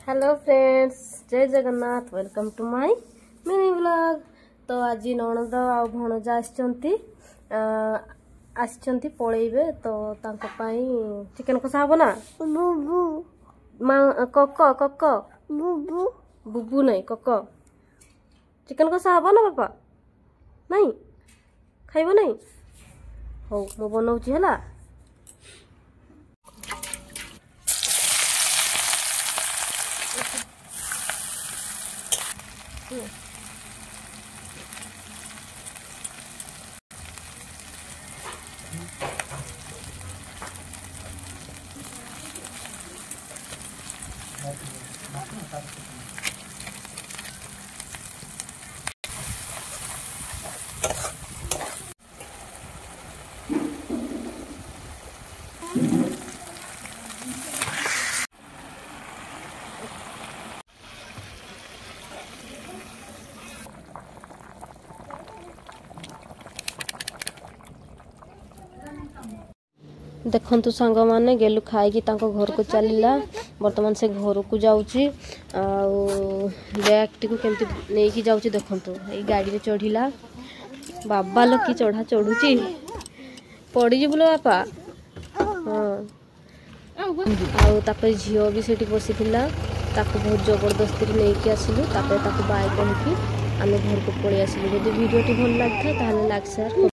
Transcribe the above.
Hello friends, जय Jagannath. Welcome to my mini vlog. तो आज नणद आ भणजा आसिचंती पळेइबे तो तांको पाई चिकन कषा हबो ना। कक कक बुबू नहीं कक चिकन कषा हबो ना बापा। नहीं खाइबो नहीं हो मो बनाउची हला। देखंतु सांग माने गेलु खाई घर को चलला। बर्तमान से घर को जाऊँगी बैग टी केमती नहीं कि जाऊँगी। देखंतु ये गाड़ी रे चढ़िला बाबा लोग की चढ़ा चढ़ुची पड़ी बोलो बापा। हाँ आउ झील भी सेठी बसी बहुत जबरदस्ती नहीं कि आसिलु। बाय कहीकि आम घर को पलि आसिलु। जदि वीडियो भल लगी था लाइक शेयर